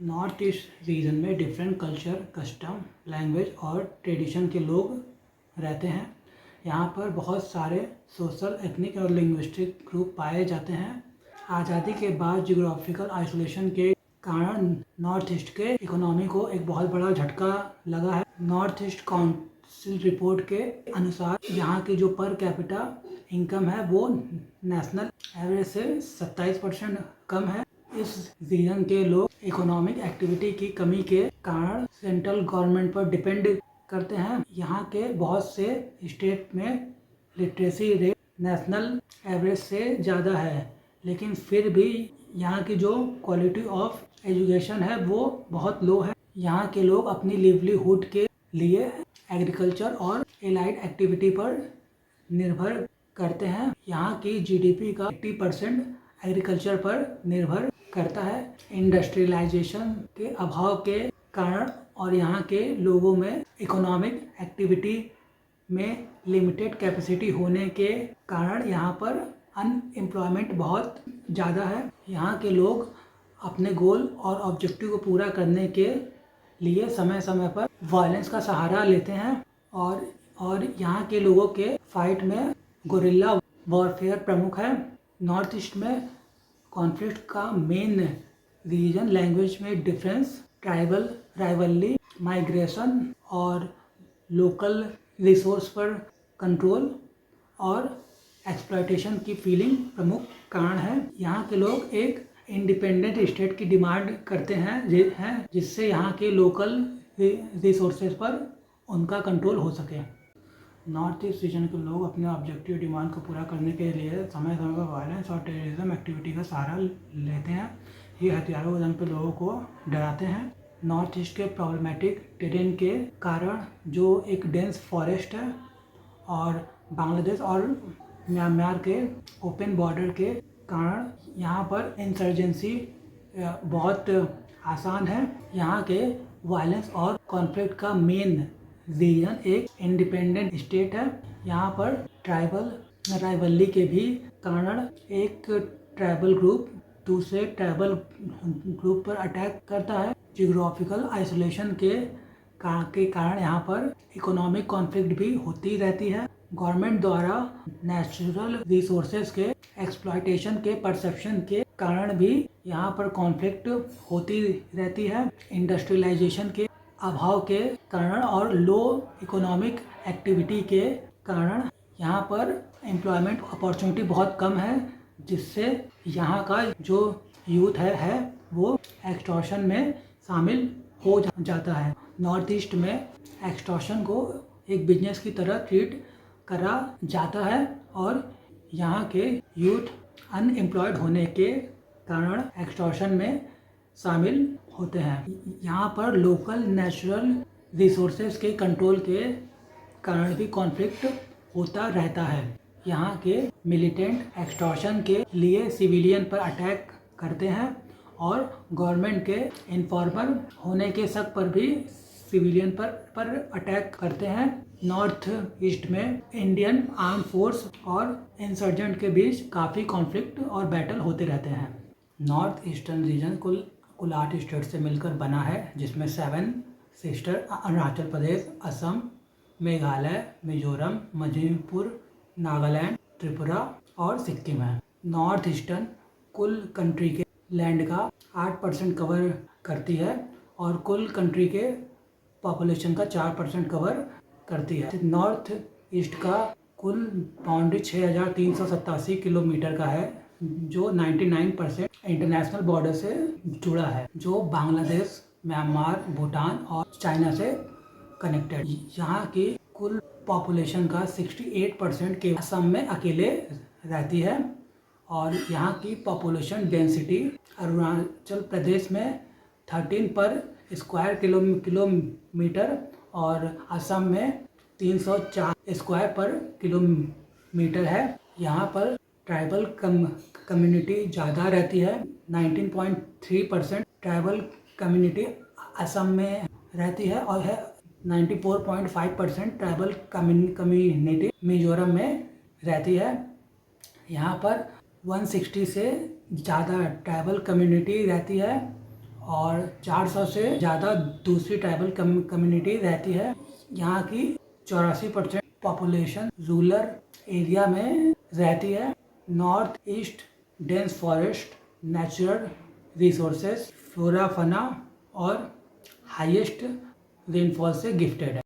North east region में different culture, custom, language और tradition के लोग रहते हैं। यहाँ पर बहुत सारे सोशल, एथनिक और लिंग्विस्टिक ग्रुप पाए जाते हैं। आज़ादी के बाद जियोग्राफिकल आइसोलेशन के कारण नॉर्थ ईस्ट के इकोनॉमी को एक बहुत बड़ा झटका लगा है। नॉर्थ ईस्ट काउंसिल रिपोर्ट के अनुसार यहाँ की जो पर कैपिटा इनकम है वो नेशनल एवरेज से 27% कम है। इस रीजन के लोग इकोनॉमिक एक्टिविटी की कमी के कारण सेंट्रल गवर्नमेंट पर डिपेंड करते हैं। यहाँ के बहुत से स्टेट में लिटरेसी रेट नेशनल एवरेज से ज़्यादा है, लेकिन फिर भी यहाँ की जो क्वालिटी ऑफ एजुकेशन है वो बहुत लो है। यहाँ के लोग अपनी लिवलीहुड के लिए एग्रीकल्चर और एलाइड एक्टिविटी पर निर्भर करते हैं। यहाँ की जीडीपी का 80% एग्रीकल्चर पर निर्भर करता है। इंडस्ट्रियलाइजेशन के अभाव के कारण और यहाँ के लोगों में इकोनॉमिक एक्टिविटी में लिमिटेड कैपेसिटी होने के कारण यहाँ पर अनएम्प्लॉयमेंट बहुत ज़्यादा है। यहाँ के लोग अपने गोल और ऑब्जेक्टिव को पूरा करने के लिए समय समय पर वायलेंस का सहारा लेते हैं और यहाँ के लोगों के फाइट में गुरिल्ला वॉरफेयर प्रमुख है। नॉर्थ ईस्ट में कॉन्फ्लिक्ट का मेन रीजन लैंग्वेज में डिफरेंस, ट्राइबल राइवलरी, माइग्रेशन और लोकल रिसोर्स पर कंट्रोल और एक्सप्लॉयटेशन की फीलिंग प्रमुख कारण है। यहाँ के लोग एक इंडिपेंडेंट स्टेट की डिमांड करते हैं जिससे यहाँ के लोकल रिसोर्सेज पर उनका कंट्रोल हो सके। नॉर्थ ईस्ट रीजन के लोग अपने ऑब्जेक्टिव डिमांड को पूरा करने के लिए समय समय पर वायलेंस और टेररिज्म एक्टिविटी का सहारा लेते हैं। ये हथियारों के दम पे लोगों को डराते हैं। नॉर्थ ईस्ट के प्रॉब्लमेटिक टेरेन के कारण जो एक डेंस फॉरेस्ट है और बांग्लादेश और म्यांमार के ओपन बॉर्डर के कारण यहाँ पर इंसर्जेंसी बहुत आसान है। यहाँ के वायलेंस और कॉन्फ्लिक्ट का मेन रीजन एक इंडिपेंडेंट स्टेट है। यहाँ पर ट्राइबल राइवलरी के भी कारण एक ट्राइबल ग्रुप दूसरे ट्राइबल ग्रुप पर अटैक करता है। जियोग्राफिकल आइसोलेशन के कारण यहाँ पर इकोनॉमिक कॉन्फ्लिक्ट भी होती रहती है। गवर्नमेंट द्वारा नेचुरल रिसोर्सेज के एक्सप्लॉयटेशन के परसेप्शन के कारण भी यहाँ पर कॉन्फ्लिक्ट होती रहती है। इंडस्ट्रियलाइजेशन के अभाव के कारण और लो इकोनॉमिक एक्टिविटी के कारण यहाँ पर एम्प्लॉयमेंट अपॉर्चुनिटी बहुत कम है, जिससे यहाँ का जो यूथ है वो एक्सटॉर्शन में शामिल हो जाता है। नॉर्थ ईस्ट में एक्सटॉर्शन को एक बिजनेस की तरह ट्रीट करा जाता है और यहाँ के यूथ अनएम्प्लॉयड होने के कारण एक्सटॉर्शन में शामिल होते हैं। यहाँ पर लोकल नेचुरल रिसोर्सेज के कंट्रोल के कारण भी कॉन्फ्लिक्ट होता रहता है। यहाँ के मिलिटेंट एक्सटॉर्शन के लिए सिविलियन पर अटैक करते हैं और गवर्नमेंट के इन्फॉर्मर होने के शक पर भी सिविलियन पर अटैक करते हैं। नॉर्थ ईस्ट में इंडियन आर्म फोर्स और इंसर्जेंट के बीच काफ़ी कॉन्फ्लिक्ट और बैटल होते रहते हैं। नॉर्थ ईस्टर्न रीजन कुल 8 स्टेट से मिलकर बना है, जिसमें 7 सिस्टर अरुणाचल प्रदेश, असम, मेघालय, मिजोरम, मणिपुर, नागालैंड, त्रिपुरा और सिक्किम है। नॉर्थ ईस्टर्न कुल कंट्री के लैंड का 8% कवर करती है और कुल कंट्री के पॉपुलेशन का 4% कवर करती है। नॉर्थ ईस्ट का कुल बाउंड्री 6387 किलोमीटर का है, जो 99% इंटरनेशनल बॉर्डर से जुड़ा है, जो बांग्लादेश, म्यांमार, भूटान और चाइना से कनेक्टेड। यहाँ की कुल पॉपुलेशन का 68% के असम में अकेले रहती है और यहाँ की पॉपुलेशन डेंसिटी अरुणाचल प्रदेश में 13 पर स्क्वायर किलोमीटर और असम में 304 स्क्वायर पर किलोमीटर है। यहाँ पर ट्राइबल कम्युनिटी ज़्यादा रहती है। 19.3% ट्राइबल कम्युनिटी असम में रहती है और 94.5% ट्राइबल कम्युनिटी मिजोरम में रहती है। यहाँ पर 160 से ज़्यादा ट्राइबल कम्युनिटी रहती है और 400 से ज़्यादा दूसरी ट्राइबल कम्युनिटी रहती है। यहाँ की 84% पॉपुलेशन रूरल एरिया में रहती है। North east dense forest, natural resources, flora fauna और हाईएस्ट रेनफॉल से गिफ्टेड है।